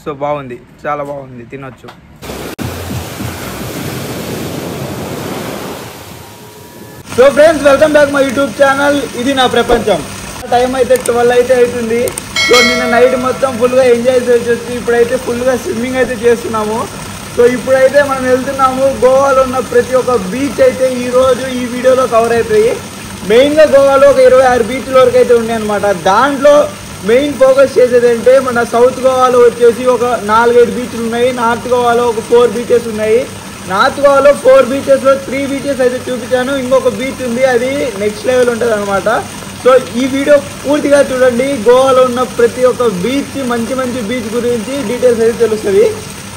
So బాగుంది, చాలా బాగుంది, తినొచ్చు. So friends, welcome back my YouTube channel. ఇది నా ప్రపంచం. టైం అయితే 12 అయితే అవుతుంది. సో నిన్న నైట్ మొత్తం ఫుల్గా ఎంజాయ్ చేసి ఇప్పుడైతే ఫుల్గా స్విమ్మింగ్ అయితే చేస్తున్నాము. సో ఇప్పుడైతే మనం వెళ్తున్నాము. గోవాలో ఉన్న ప్రతి ఒక్క బీచ్ అయితే ఈరోజు ఈ వీడియోలో కవర్ అవుతాయి. మెయిన్గా గోవాలో ఒక 26 బీచ్ల వరకు అయితే ఉన్నాయి అనమాట. దాంట్లో మెయిన్ ఫోకస్ చేసేది అంటే మన సౌత్ గోవాలో వచ్చేసి ఒక 4-5 బీచ్లు ఉన్నాయి. నార్త్ గోవాలో ఒక 4 బీచెస్ ఉన్నాయి. నార్త్ గోవాలో 4 బీచెస్లో 3 బీచెస్ అయితే చూపించాను. ఇంకొక బీచ్ ఉంది, అది నెక్స్ట్ లెవెల్ ఉంటుంది అనమాట. సో ఈ వీడియో పూర్తిగా చూడండి. గోవాలో ఉన్న ప్రతి ఒక్క బీచ్, మంచి మంచి బీచ్ గురించి డీటెయిల్స్ అయితే తెలుస్తుంది.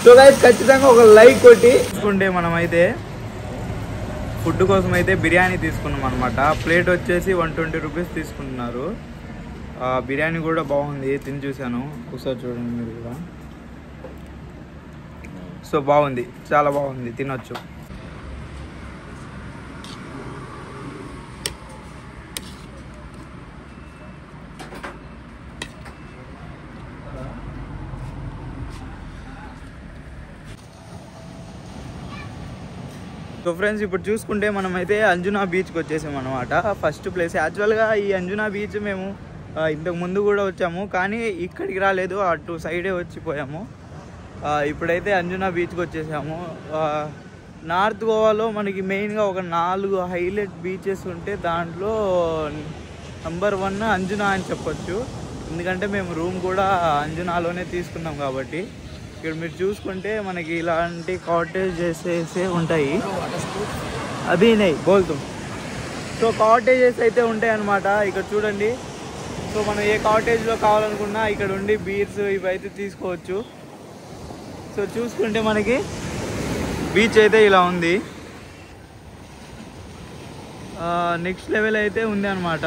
సో గైస్, ఖచ్చితంగా ఒక లైక్ కొట్టి తీసుకుంటే మనమైతే ఫుడ్ కోసం అయితే బిర్యానీ తీసుకున్నాం అనమాట. ప్లేట్ వచ్చేసి 120 రూపీస్ తీసుకుంటున్నారు. బిర్యానీ కూడా బాగుంది, తిని చూశాను. ఒకసారి చూడండి మీరు కూడా. సో బాగుంది, చాలా బాగుంది, తినొచ్చు. సో ఫ్రెండ్స్, ఇప్పుడు చూసుకుంటే మనమైతే అంజునా బీచ్కి వచ్చేసాం అనమాట. First place. యాక్చువల్గా ఈ అంజునా బీచ్ మేము ఇంతకు ముందు కూడా వచ్చాము, కానీ ఇక్కడికి రాలేదు, అటు సైడే వచ్చిపోయాము. ఇప్పుడైతే అంజునా బీచ్కి వచ్చేసాము. నార్త్ గోవాలో మనకి మెయిన్గా ఒక 4 హైలైట్ బీచెస్ ఉంటే దాంట్లో నంబర్ 1 అంజునా అని చెప్పొచ్చు. ఎందుకంటే మేము రూమ్ కూడా అంజునాలోనే తీసుకున్నాం కాబట్టి. ఇక్కడ మీరు చూసుకుంటే మనకి ఇలాంటి కాటేజెస్ ఉంటాయి. అవి నై బోల్తాం. సో కాటేజెస్ అయితే ఉంటాయి అన్నమాట. ఇక్కడ చూడండి. సో మనం ఏ కాటేజ్లో కావాలనుకున్నా ఇక్కడ ఉండి బీర్స్ ఇవి అయితే తీసుకోవచ్చు. సో చూసుకుంటే మనకి బీచ్ అయితే ఇలా ఉంది. నెక్స్ట్ లెవెల్ అయితే ఉంది అనమాట.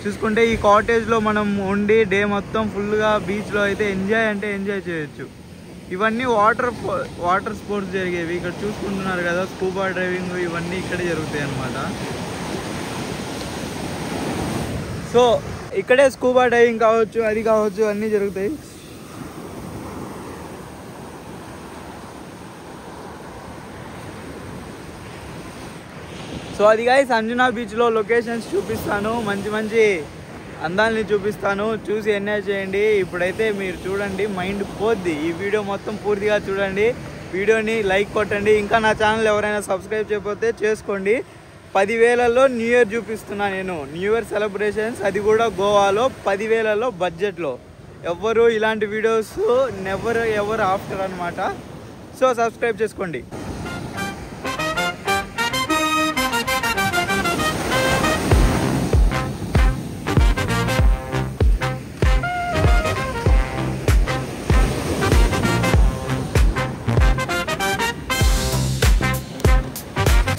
చూసుకుంటే ఈ కాటేజ్లో మనం ఉండి డే మొత్తం ఫుల్గా బీచ్లో అయితే ఎంజాయ్ చేయొచ్చు. ఇవన్నీ వాటర్ స్పోర్ట్స్ జరిగేవి. ఇక్కడ చూసుకుంటున్నారు కదా, స్కూబా డ్రైవింగ్ ఇవన్నీ ఇక్కడే జరుగుతాయి అన్నమాట. సో ఇక్కడే స్కూబా డ్రైవింగ్ కావచ్చు, అది కావచ్చు, అన్నీ జరుగుతాయి. సో అది గైస్ అంజునా బీచ్లో లొకేషన్స్ చూపిస్తాను, మంచి మంచి అందాలని చూపిస్తాను, చూసి ఎంజాయ్ చేయండి. ఇప్పుడైతే మీరు చూడండి, మైండ్ పోద్ది. ఈ వీడియో మొత్తం పూర్తిగా చూడండి, వీడియోని లైక్ కొట్టండి. ఇంకా నా ఛానల్ ఎవరైనా సబ్స్క్రైబ్ చేయకపోతే చేసుకోండి. 10,000లో న్యూ ఇయర్ చూపిస్తున్నా నేను. న్యూ ఇయర్ సెలబ్రేషన్స్, అది కూడా గోవాలో 10,000లో బడ్జెట్లో. ఎవ్వరు ఇలాంటి వీడియోస్ ఎవరు ఆఫ్టర్ అనమాట. సో సబ్స్క్రైబ్ చేసుకోండి.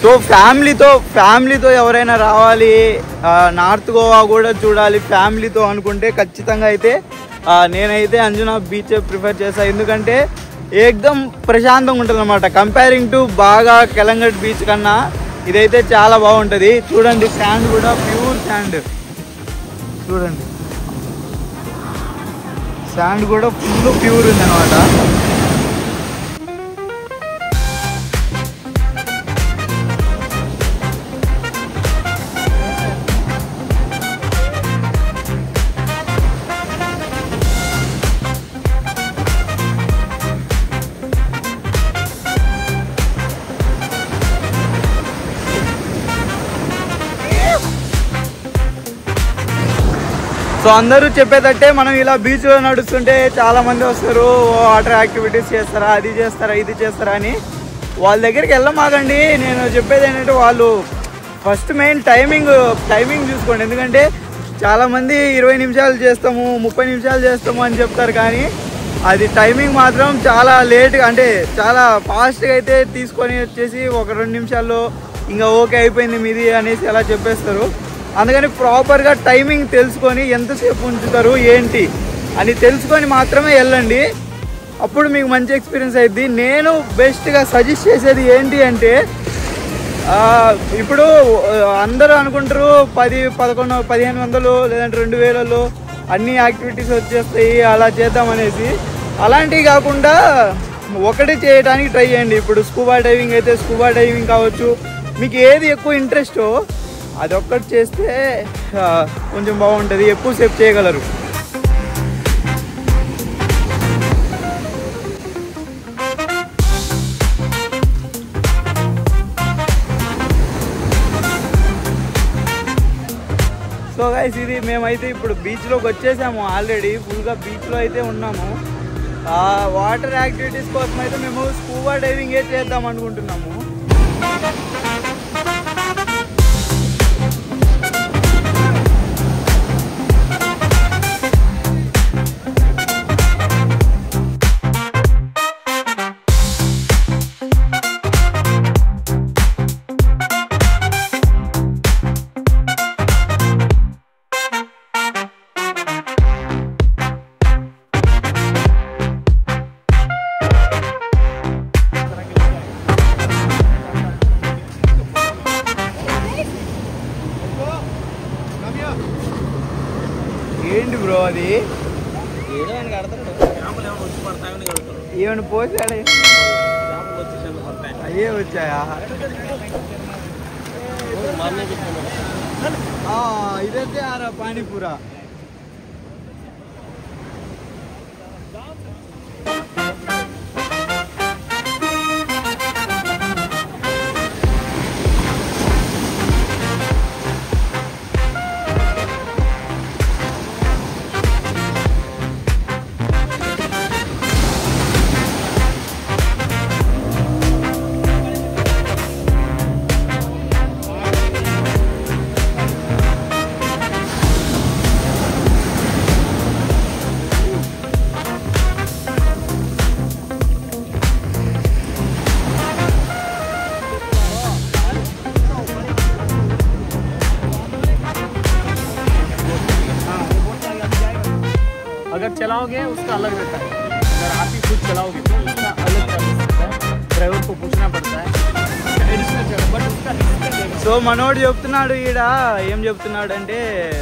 సో ఫ్యామిలీతో ఎవరైనా రావాలి, నార్త్ గోవా కూడా చూడాలి ఫ్యామిలీతో అనుకుంటే ఖచ్చితంగా అయితే నేనైతే అంజునా బీచ్ ప్రిఫర్ చేస్తాను. ఎందుకంటే ఏకదం ప్రశాంతంగా ఉంటుంది అనమాట. కంపేరింగ్ టు బాగా కెలంగట్ బీచ్ కన్నా ఇదైతే చాలా బాగుంటుంది. చూడండి, శాండ్ కూడా ప్యూర్ శాండ్. చూడండి, శాండ్ కూడా ఫుల్ ప్యూర్ ఉంది అనమాట. సో అందరూ చెప్పేటట్టే మనం ఇలా బీచ్లో నడుస్తుంటే చాలామంది వస్తారు, వాటర్ యాక్టివిటీస్ చేస్తారా, అది చేస్తారా, ఇది చేస్తారా అని. వాళ్ళ దగ్గరికి వెళ్ళమాకండి. నేను చెప్పేది ఏంటంటే, వాళ్ళు ఫస్ట్ మెయిన్ టైమింగ్ చూసుకోండి. ఎందుకంటే చాలామంది 20 నిమిషాలు చేస్తాము, 30 నిమిషాలు చేస్తాము అని చెప్తారు, కానీ అది టైమింగ్ మాత్రం చాలా లేట్గా, అంటే చాలా ఫాస్ట్గా అయితే తీసుకొని వచ్చేసి ఒక 2 నిమిషాల్లో ఇంకా ఓకే అయిపోయింది మీది అనేసి అలా చెప్పేస్తారు. అందుకని ప్రాపర్గా టైమింగ్ తెలుసుకొని ఎంతసేపు ఉంచుతారు ఏంటి అని తెలుసుకొని మాత్రమే వెళ్ళండి. అప్పుడు మీకు మంచి ఎక్స్పీరియన్స్ అయింది. నేను బెస్ట్గా సజెస్ట్ చేసేది ఏంటి అంటే, ఇప్పుడు అందరూ అనుకుంటారు 10, 11, 1500 లేదంటే 2000 అన్ని యాక్టివిటీస్ వచ్చేస్తాయి, అలా చేద్దామనేసి. అలాంటివి కాకుండా ఒకటి చేయడానికి ట్రై చేయండి. ఇప్పుడు స్కూబా డైవింగ్ అయితే స్కూబా డైవింగ్ కావచ్చు, మీకు ఏది ఎక్కువ ఇంట్రెస్టో అదొక్కటి చేస్తే కొంచెం బాగుంటుంది, ఎక్కువసేపు చేయగలరు. సో గైస్, ఇది మేమైతే ఇప్పుడు బీచ్లోకి వచ్చేసాము ఆల్రెడీ. ఫుల్గా బీచ్లో అయితే ఉన్నాము. వాటర్ యాక్టివిటీస్ కోసం అయితే మేము స్కూబా డైవింగే చేద్దాం అనుకుంటున్నాము. ఏంటి బ్రో అది? ఏమైనా పోసాడే? అయ్యే వచ్చాయా? ఇదైతే ఆరా పానీపూరా. अगर चलाओगे उसका अलग रहता है, अगर आप ही खुद चलाओगे तो उसका अलग चार्ज सकता है, ड्राइवर को पूछना पड़ता है, एडिशनल चार्ज, बट उसका సో మనోడు చెప్తున్నాడు ఈడ, ఏం చెప్తున్నాడు అంటే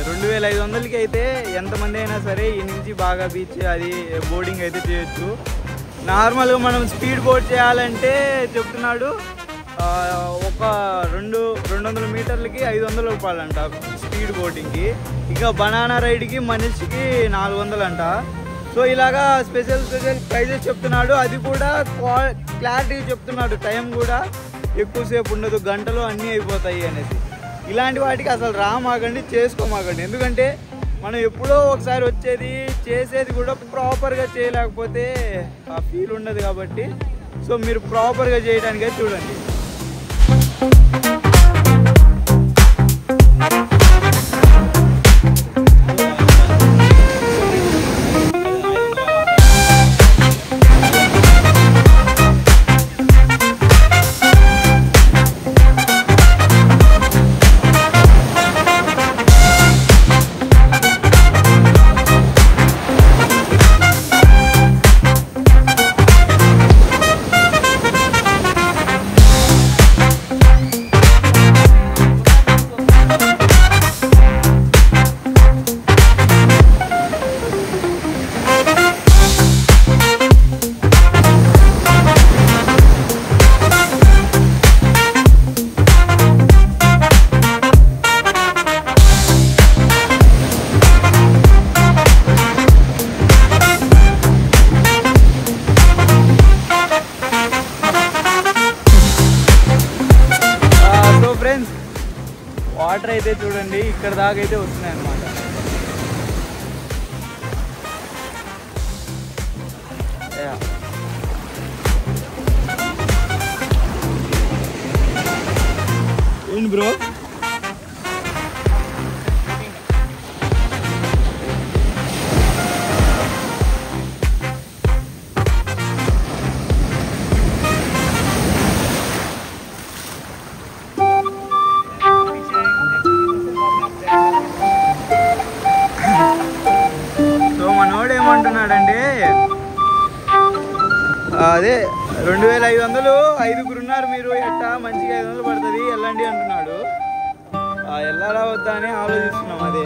2500కి అయితే ఎంతమంది అయినా సరే ఈ నుంచి బాగా బీచ్ అది బోర్డింగ్ అయితే చేయొచ్చు. నార్మల్గా మనం స్పీడ్ బోట్ చేయాలంటే చెప్తున్నాడు ఒక 200 మీటర్లకి 500 రూపాయలు అంట స్పీడ్ బోటింగ్కి. ఇంకా బనానా రైడ్కి మనిషికి 400 అంట. సో ఇలాగా స్పెషల్ ప్రైజెస్ చెప్తున్నాడు. అది కూడా క్లారిటీ చెప్తున్నాడు, టైం కూడా ఎక్కువసేపు ఉండదు, గంటలో అన్నీ అయిపోతాయి అనేసి. ఇలాంటి వాటికి అసలు రామాకండి, చేసుకోమాకండి. ఎందుకంటే మనం ఎప్పుడో ఒకసారి వచ్చేది, చేసేది కూడా ప్రాపర్గా చేయలేకపోతే ఆ ఫీల్ ఉండదు. కాబట్టి సో మీరు ప్రాపర్గా చేయడానికైతే చూడండి. వాటర్ అయితే చూడండి ఇక్కడ దాకా అయితే వస్తున్నాయి అన్నమాట. ఏంటి బ్రో? ఏమంటున్నాడంటే అదే 2500 5గురు ఉన్నారు మీరు, ఎట్టా మంచిగా 500 పడుతుంది వెళ్ళండి అంటున్నాడు. వెళ్ళాలా వద్దా అని ఆలోచిస్తున్నాం. అదే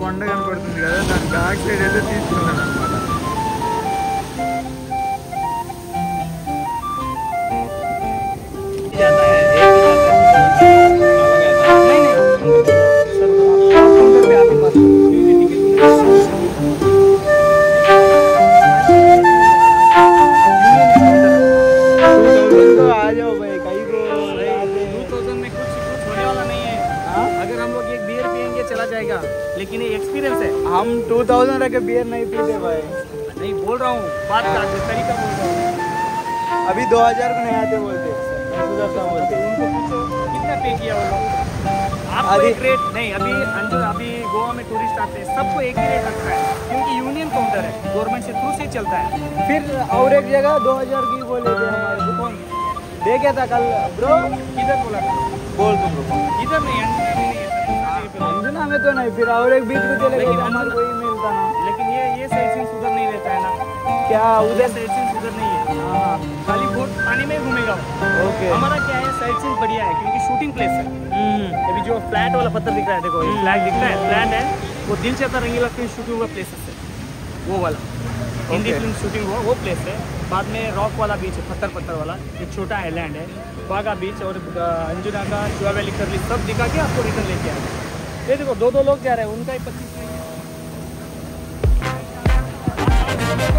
కొండ కనపడుతుంది కదా, దాని బ్యాక్ సైడ్ అయితే తీసుకున్నాను అనమాట. लेकिन ये एक्सपीरियंस है. हम 2000 रख के बियर नहीं पीते भाई. नहीं बोल रहा हूँ, बात का तरीका बोल रहा हूँ. अभी 2000 को नहीं आते बोलते, बोलते उनको पूछो कितना पे किया वो लोग. आपको एक रेट नहीं. अभी गोवा में टूरिस्ट आते हैं, सबको एक ही रेट रखता है क्योंकि यूनियन काउंटर है, गवर्नमेंट से थ्रू से चलता है. फिर और एक जगह 2000 की बोले थे हमारे को. कौन देखे था कल ब्रो? किधर बोला था? बोल तुम ब्रो. इधर नहीं, अंजुना में तो नहीं. फिर और एक बीच में चले गए, हमारे को ही मिलता ना. लेकिन ये साइड सीन उधर नहीं रहता है ना. क्या उधर साइड सीन उधर नहीं है. हाँ खाली बोट पानी में घूमेगा. ओके. हमारा क्या है, साइड सीन बढ़िया है क्योंकि शूटिंग प्लेस है. अभी जो फ्लैट वाला पत्थर दिख रहा है, देखो फ्लैग दिख रहा है, फ्लैट है वो. दिल चाहता रंगीला फिल्म शूटिंग हुआ प्लेसेस है वो वाला. हिंदी फिल्म शूटिंग हुआ वो प्लेस है. बाद में रॉक वाला बीच है, पत्थर वाला एक छोटा आइलैंड है, बागा बीच और अंजुना का जुआ वैली करली सब दिखा के आपको रिटर्न लेके आए. ये देखो दो लोग जा रहे हैं, उनका ही 25 नहीं है,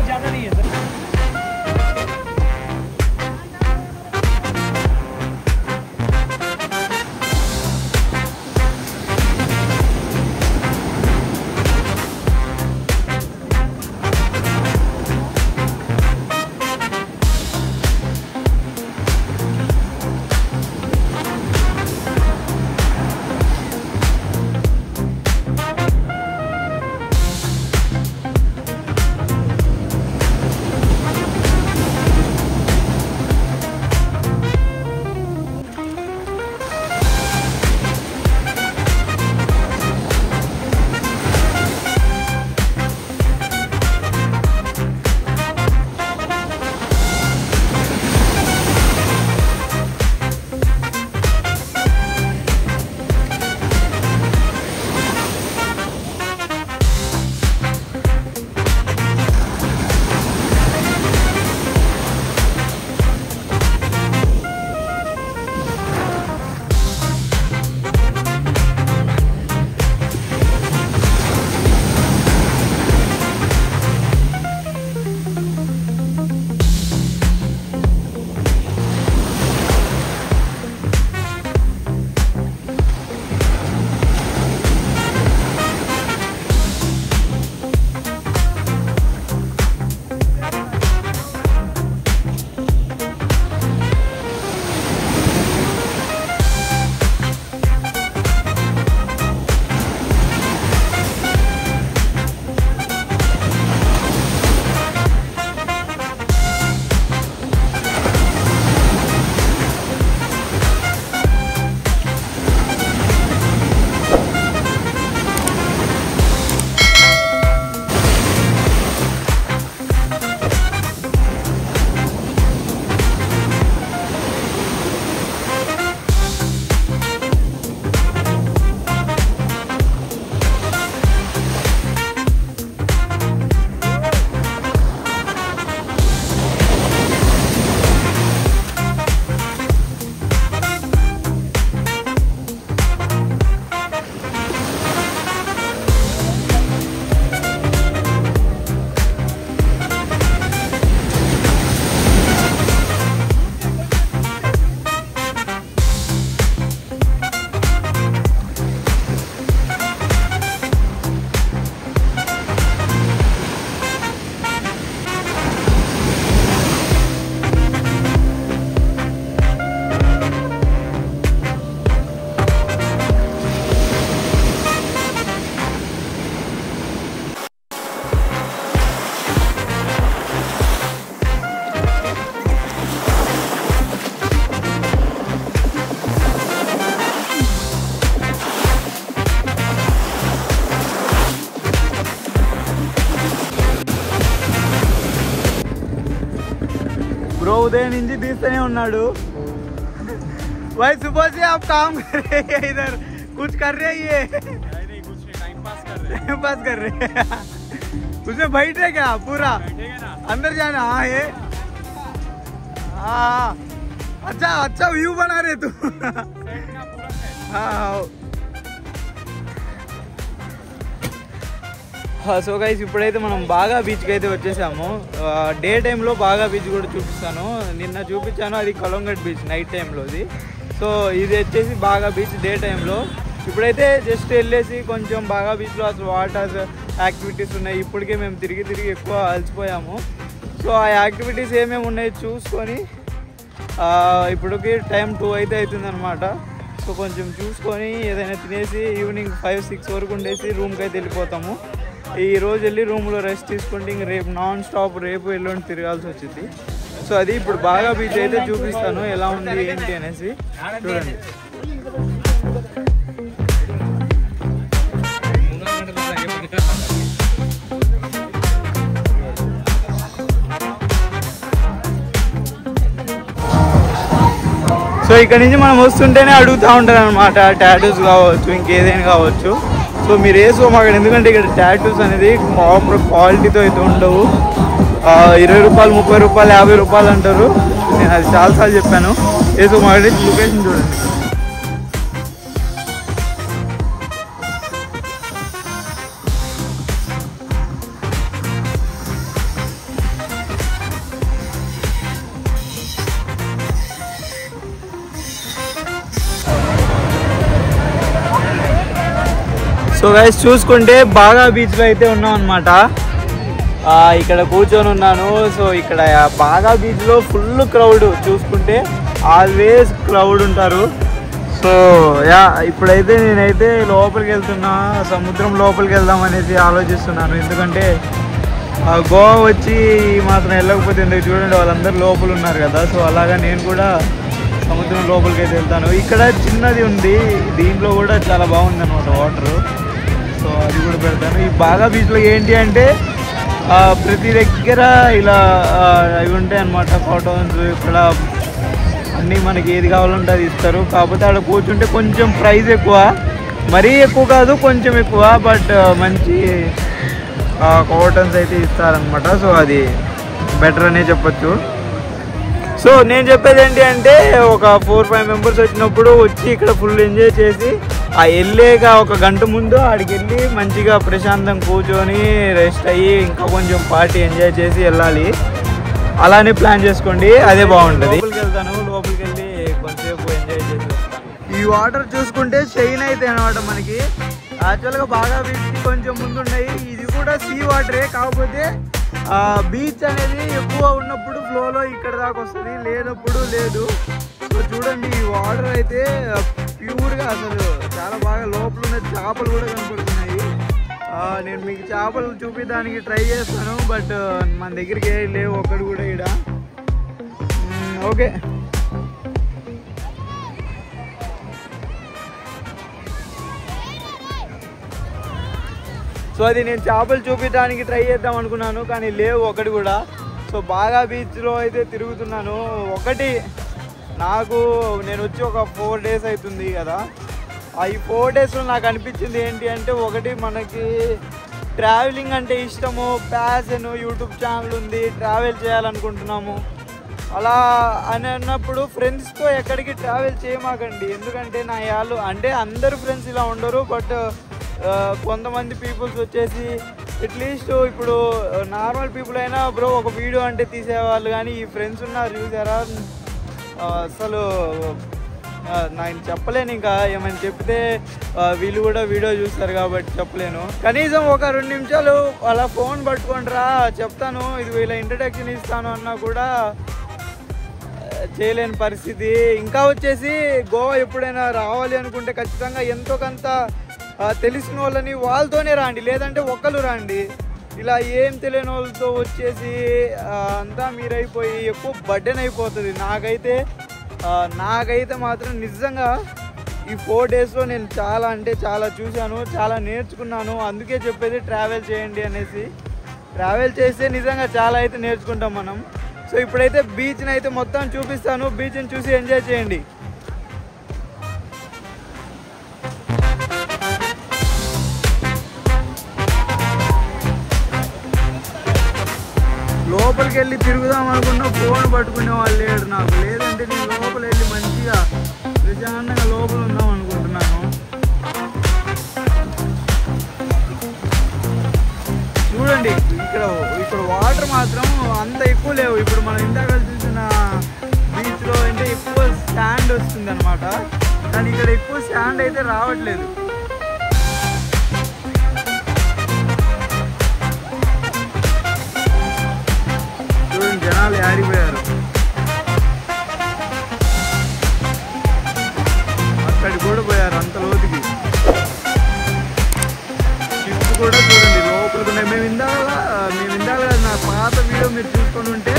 ज़्यादा नहीं है सर. ब्रो उदय निंजी तीसने उन्नाडू भाई सुबह से आप काम कर रहे हैं इधर कुछ कर रहे हैं ये नहीं कुछ नहीं टाइम पास कर रहे टाइम पास कर रहे उसमें बैठ रहे क्या पूरा अंदर जाना? हाँ ये हाँ अच्छा अच्छा व्यू बना रहे तू हाँ సో గైస్ ఇప్పుడైతే మనం బాగా బీచ్కి అయితే వచ్చేసాము. డే టైంలో బాగా బీచ్ కూడా చూపిస్తాను. నిన్న చూపించాను అది కలంగట్ బీచ్ నైట్ టైంలోది. సో ఇది వచ్చేసి బాగా బీచ్ డే టైంలో. ఇప్పుడైతే జస్ట్ వెళ్ళేసి కొంచెం బాగా బీచ్లో అసలు వాటర్ యాక్టివిటీస్ ఉన్నాయి. ఇప్పటికే మేము తిరిగి తిరిగి ఎక్కువ అలసిపోయాము. సో ఆ యాక్టివిటీస్ ఏమేమి ఉన్నాయో చూసుకొని ఇప్పటికి టైం 2 అయితే అవుతుందన్నమాట. సో కొంచెం చూసుకొని ఏదైనా తినేసి ఈవినింగ్ 5-6 వరకు ఉండేసి రూమ్కి అయితే వెళ్ళిపోతాము. ఈ రోజు వెళ్ళి రూమ్లో రెస్ట్ తీసుకుంటే ఇంక రేపు నాన్ స్టాప్ రేపు ఎల్లుండి తిరగాల్సి వచ్చింది. సో అది ఇప్పుడు బాగా బీచ్ అయితే చూపిస్తాను ఎలా ఉంది ఏంటి అనేసి చూడండి. సో ఇక్కడ నుంచి మనం వస్తుంటేనే అడుగుతూ ఉంటారు అనమాట టాటూస్ కావచ్చు ఇంకేదైనా కావచ్చు. సో మీరు వేసుకోమాకండి ఎందుకంటే ఇక్కడ టాటూస్ అనేది ప్రాపర్ క్వాలిటీతో అయితే ఉండవు. 20 రూపాయలు 30 రూపాయలు 50 రూపాయలు అంటారు. నేను అది చాలాసార్లు చెప్పాను. వేసుకోమాకండి. లొకేషన్ చూడండి. సో గైస్ చూసుకుంటే బాగా బీచ్లో అయితే ఉన్నాం అనమాట. ఇక్కడ కూర్చొని ఉన్నాను. సో ఇక్కడ బాగా బీచ్లో ఫుల్ క్రౌడ్ చూసుకుంటే ఆల్వేస్ క్రౌడ్ ఉంటారు. సో ఇప్పుడైతే నేనైతే లోపలికి వెళ్తున్నా. సముద్రం లోపలికి వెళ్దాం అనేసి ఆలోచిస్తున్నాను. ఎందుకంటే గోవా వచ్చి మాత్రం వెళ్ళకపోతే ఎందుకు చూడండి వాళ్ళందరూ లోపల ఉన్నారు కదా. సో అలాగా నేను కూడా సముద్రం లోపలికి అయితే వెళ్తాను. ఇక్కడ చిన్నది ఉంది దీంట్లో కూడా చాలా బాగుంది అనమాట వాటరు. సో అది కూడా పెడతాను. ఈ బాగా బీచ్లో ఏంటి అంటే ప్రతి దగ్గర ఇలా అవి ఉంటాయి అన్నమాట ఫోటోస్. ఇక్కడ అన్నీ మనకి ఏది కావాలంటే అది ఇస్తారు. కాకపోతే అక్కడ కూర్చుంటే కొంచెం ప్రైస్ ఎక్కువ, మరీ ఎక్కువ కాదు కొంచెం ఎక్కువ, బట్ మంచి కాటన్స్ అయితే ఇస్తారనమాట. సో అది బెటర్ అనే చెప్పచ్చు. సో నేను చెప్పేది ఏంటి అంటే ఒక 4-5 మెంబర్స్ వచ్చినప్పుడు వచ్చి ఇక్కడ ఫుల్ ఎంజాయ్ చేసి వెళ్ళేక 1 గంట ముందు ఆడికి వెళ్ళి మంచిగా ప్రశాంతంగా కూర్చొని రెస్ట్ అయ్యి ఇంకా కొంచెం పార్టీ ఎంజాయ్ చేసి వెళ్ళాలి. అలానే ప్లాన్ చేసుకోండి, అదే బాగుంటుంది. లోపలికి వెళ్తాను. లోపలికి వెళ్ళి కొంచెంసేపు ఎంజాయ్ చేసి వస్తాను. ఈ వాటర్ చూసుకుంటే షైన్ అయితే అనమాట మనకి. యాక్చువల్గా బాగా బీచ్కి కొంచెం ముందు ఉన్నాయి. ఇది కూడా సీ వాటరే, కాకపోతే బీచ్ అనేది ఎక్కువ ఉన్నప్పుడు ఫ్లోలో ఇక్కడ దాకా వస్తుంది, లేనప్పుడు లేదు. సో చూడండి ఈ వాటర్ అయితే ప్యూర్గా అసలు చాలా బాగా లోపల ఉన్న చేపలు కూడా కనపడుతున్నాయి. నేను మీకు చేపలు చూపించడానికి ట్రై చేస్తాను, బట్ మన దగ్గరికి లేవు ఒక్కడు కూడా ఇక్కడ. ఓకే సో అది నేను చేపలు చూపించడానికి ట్రై చేద్దాం అనుకున్నాను కానీ లేవు ఒకటి కూడా. సో బాగా బీచ్లో అయితే తిరుగుతున్నాను. ఒకటి నాకు నేను వచ్చి ఒక 4 days అవుతుంది కదా. ఈ 4 daysలో నాకు అనిపించింది ఏంటి అంటే ఒకటి మనకి ట్రావెలింగ్ అంటే ఇష్టము, ప్యాషన్, యూట్యూబ్ ఛానల్ ఉంది, ట్రావెల్ చేయాలనుకుంటున్నాము. అలా అని అన్నప్పుడు ఫ్రెండ్స్తో ఎక్కడికి ట్రావెల్ చేయమాకండి. ఎందుకంటే నా యాళ్ళు అంటే అందరు ఫ్రెండ్స్ ఇలా ఉండరు, బట్ కొంతమంది పీపుల్స్ వచ్చేసి అట్లీస్ట్ ఇప్పుడు నార్మల్ పీపుల్ అయినా బ్రో ఒక వీడియో అంటే తీసేవాళ్ళు, కానీ ఈ ఫ్రెండ్స్ ఉన్నారు చూసారా అసలు నేను చెప్పలేను. ఇంకా ఏమైనా చెప్తే వీళ్ళు కూడా వీడియో చూస్తారు కాబట్టి చెప్పలేను. కనీసం ఒక 2 నిమిషాలు అలా ఫోన్ పట్టుకుంటారా చెప్తాను, ఇది ఇలా ఇంట్రడక్షన్ ఇస్తాను అన్నా కూడా చేయలేని పరిస్థితి. ఇంకా వచ్చేసి గోవా ఎప్పుడైనా రావాలి అనుకుంటే ఖచ్చితంగా ఎంతో కొంత తెలిసిన వాళ్ళని వాళ్ళతోనే రండి, లేదంటే ఒక్కరు రండి. ఇలా ఏం తెలియని వాళ్ళతో వచ్చేసి అంతా మీరైపోయి ఎక్కువ బర్డెన్ అయిపోతుంది. నాకైతే మాత్రం నిజంగా ఈ 4 daysలో నేను చాలా అంటే చాలా చూశాను, చాలా నేర్చుకున్నాను. అందుకే చెప్పేది ట్రావెల్ చేయండి అనేసి. ట్రావెల్ చేస్తే నిజంగా చాలా అయితే నేర్చుకుంటాం మనం. సో ఇప్పుడైతే బీచ్ని అయితే మొత్తం చూపిస్తాను, బీచ్ని చూసి ఎంజాయ్ చేయండి. వెళ్ళి తిరుగుదాం అనుకున్న ఫోన్ పట్టుకునే వాళ్ళు లేడు నాకు. లేదంటే నేను లోపల వెళ్ళి మంచిగా ప్రశాంతంగా లోపల ఉందాం అనుకుంటున్నాను. చూడండి ఇక్కడ వాటర్ మాత్రం అంత ఎక్కువ లేవు. ఇప్పుడు మనం ఇందాక చూసిన బీచ్లో అంటే ఎక్కువ శాండ్ వస్తుంది అనమాట, కానీ ఇక్కడ ఎక్కువ శాండ్ అయితే రావట్లేదు. చూడండి జనాలు ఆడిపోయారు, అక్కడికి కూడా పోయారు అంత లోతుకి. షిప్స్ కూడా చూడండి లోపలికి ఉన్నాయి. మేము ఇందాక నా పాత వీడియో మీరు చూసుకొని ఉంటే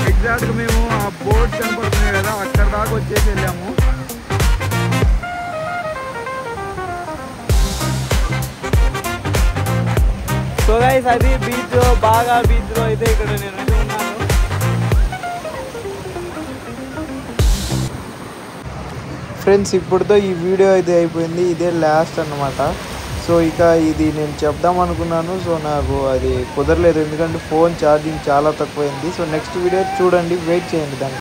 ఎగ్జాక్ట్గా మేము ఆ బోట్ కనపడుతున్నాయి కదా అక్కడ దాకా వచ్చేసి వెళ్ళాము. సో గైస్ అది బీచ్, బాగా బీచ్లో అయితే ఇక్కడ నేను ఉన్నాను. ఫ్రెండ్స్ ఇప్పుడుతో ఈ వీడియో అయితే అయిపోయింది, ఇదే లాస్ట్ అన్నమాట. సో ఇక ఇది నేను చెప్దాం అనుకున్నాను, సో నాకు అది కుదరలేదు ఎందుకంటే ఫోన్ ఛార్జింగ్ చాలా తక్కువైంది. సో నెక్స్ట్ వీడియో చూడండి, వెయిట్ చేయండి దాన్ని.